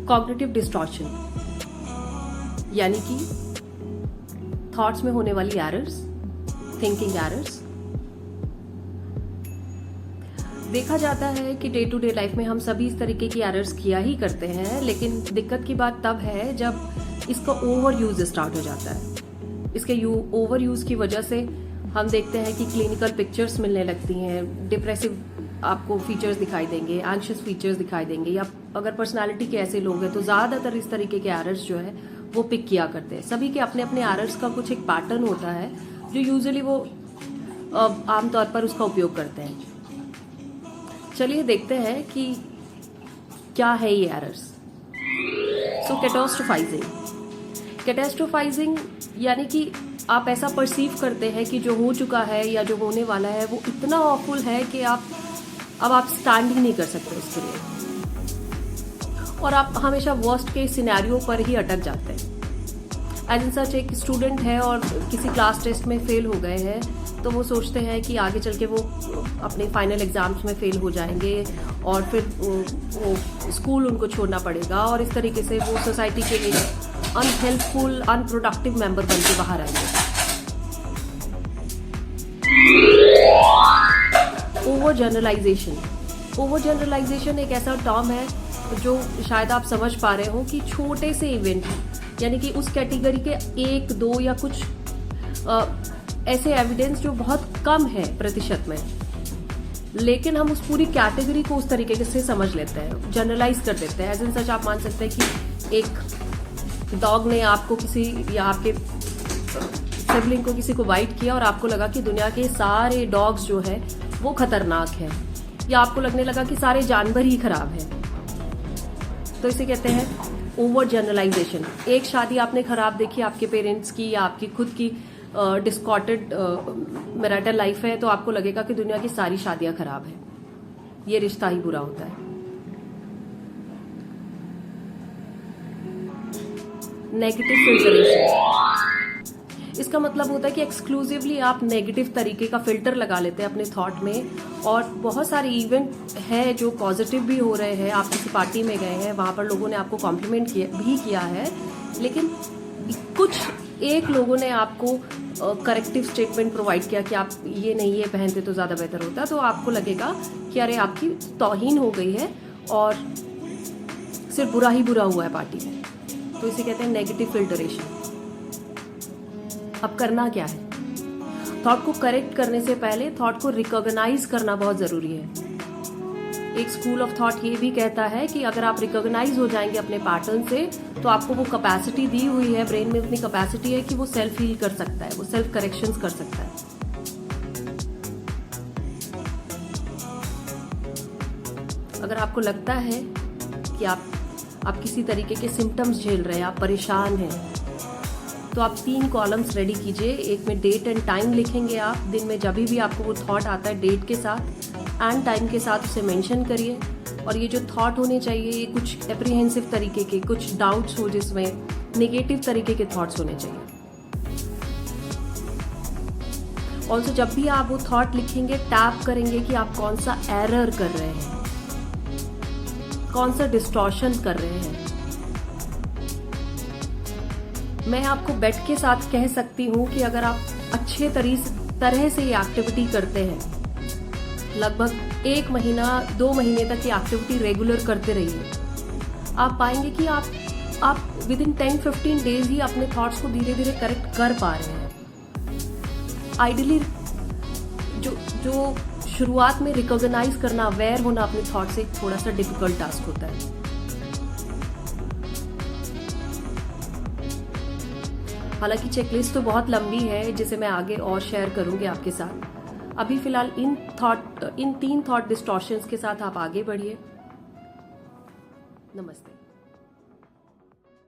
Cognitive distortion यानी कि thoughts में होने वाली एरर्स, थिंकिंग एरर्स। देखा जाता है कि डे टू डे लाइफ में हम सभी इस तरीके की एरर्स किया ही करते हैं, लेकिन दिक्कत की बात तब है जब इसका ओवर यूज स्टार्ट हो जाता है। इसके ओवर यूज की वजह से हम देखते हैं कि क्लिनिकल पिक्चर्स मिलने लगती हैं, डिप्रेसिव आपको फीचर्स दिखाई देंगे, एंग्शियस फीचर्स दिखाई देंगे, या अगर पर्सनालिटी के ऐसे लोग हैं तो ज्यादातर इस तरीके के एरर्स जो है वो पिक किया करते हैं। सभी के अपने अपने एरर्स का कुछ एक पैटर्न होता है जो यूजुअली वो आमतौर पर उसका उपयोग करते हैं। चलिए देखते हैं कि क्या है ये एरर्स। सो कैटास्ट्रोफाइजिंग यानी कि आप ऐसा परसीव करते हैं कि जो हो चुका है या जो होने वाला है वो इतना ऑफुल है कि आप स्टैंड ही नहीं कर सकते उसके लिए, और आप हमेशा वर्स्ट के सिनेरियो पर ही अटक जाते हैं। एज इन सच एक स्टूडेंट है और किसी क्लास टेस्ट में फेल हो गए हैं, तो वो सोचते हैं कि आगे चल के वो अपने फाइनल एग्जाम्स में फेल हो जाएंगे और फिर वो स्कूल उनको छोड़ना पड़ेगा, और इस तरीके से वो सोसाइटी के एक अनहेल्पफुल, अनप्रोडक्टिव मेंबर बन के बाहर आएंगे। ओवर जनरलाइजेशन एक ऐसा टर्म है जो शायद आप समझ पा रहे हो कि छोटे से इवेंट यानी कि उस कैटेगरी के एक दो या कुछ ऐसे एविडेंस जो बहुत कम है प्रतिशत में, लेकिन हम उस पूरी कैटेगरी को उस तरीके से समझ लेते हैं, जनरलाइज कर देते हैं। एज इन सच आप मान सकते हैं कि एक डॉग ने आपको किसी या आपके सिबलिंग को किसी को बाइट किया और आपको लगा कि दुनिया के सारे डॉग्स जो है वो खतरनाक है, या आपको लगने लगा कि सारे जानवर ही खराब है। तो इसे कहते हैं ओवर जनरलाइजेशन। एक शादी आपने खराब देखी आपके पेरेंट्स की या आपकी खुद की डिस्कॉर्डेड मैरिटल लाइफ है, तो आपको लगेगा कि दुनिया की सारी शादियां खराब है, ये रिश्ता ही बुरा होता है। नेगेटिव फिल्टरेशन, इसका मतलब होता है कि एक्सक्लूसिवली आप नेगेटिव तरीके का फिल्टर लगा लेते हैं अपने थॉट में, और बहुत सारे इवेंट है जो पॉजिटिव भी हो रहे हैं। आप किसी पार्टी में गए हैं, वहां पर लोगों ने आपको कॉम्प्लीमेंट किया है, लेकिन कुछ एक लोगों ने आपको करेक्टिव स्टेटमेंट प्रोवाइड किया कि आप ये नहीं ये पहनते तो ज्यादा बेहतर होता, तो आपको लगेगा कि अरे आपकी तौहीन हो गई है और सिर्फ बुरा ही बुरा हुआ है पार्टी में। तो इसे कहते हैं नेगेटिव फिल्टरेशन। अब करना क्या है? थॉट को करेक्ट करने से पहले थॉट को रिकॉग्नाइज करना बहुत जरूरी है। एक स्कूल ऑफ थॉट ये भी कहता है कि अगर आप रिकॉग्नाइज हो जाएंगे अपने पैटर्न से, तो आपको वो कैपेसिटी दी हुई है, ब्रेन में उतनी कैपेसिटी है कि वो सेल्फ हील कर सकता है, वो सेल्फ करेक्शंस कर सकता है। अगर आपको लगता है कि आप किसी तरीके के सिम्टम्स झेल रहे हैं, आप परेशान हैं, तो आप 3 कॉलम्स रेडी कीजिए। एक में डेट एंड टाइम लिखेंगे आप, दिन में जब भी आपको वो थॉट आता है डेट के साथ एंड टाइम के साथ उसे मेंशन करिए। और ये जो थॉट होने चाहिए ये कुछ एप्रीहेंसिव तरीके के, कुछ डाउट्स हो जिसमें नेगेटिव तरीके के थॉट्स होने चाहिए। ऑल्सो जब भी आप वो थॉट लिखेंगे टैप करेंगे कि आप कौन सा एरर कर रहे हैं, कौन सा डिस्टॉर्शन कर रहे हैं। मैं आपको बेट के साथ कह सकती हूँ कि अगर आप अच्छे तरह से ये एक्टिविटी करते हैं, लगभग 1 महीना 2 महीने तक ये एक्टिविटी रेगुलर करते रहिए, आप पाएंगे कि आप विद इन 10-15 डेज ही अपने थॉट्स को धीरे धीरे करेक्ट कर पा रहे हैं। आइडियली जो शुरुआत में रिकॉग्नाइज करना, अवेयर होना अपने थॉट से थोड़ा सा डिफिकल्ट टास्क होता है। हालांकि चेकलिस्ट तो बहुत लंबी है जिसे मैं आगे और शेयर करूंगी आपके साथ। अभी फिलहाल इन 3 थॉट डिस्टॉर्शंस के साथ आप आगे बढ़िए। नमस्ते।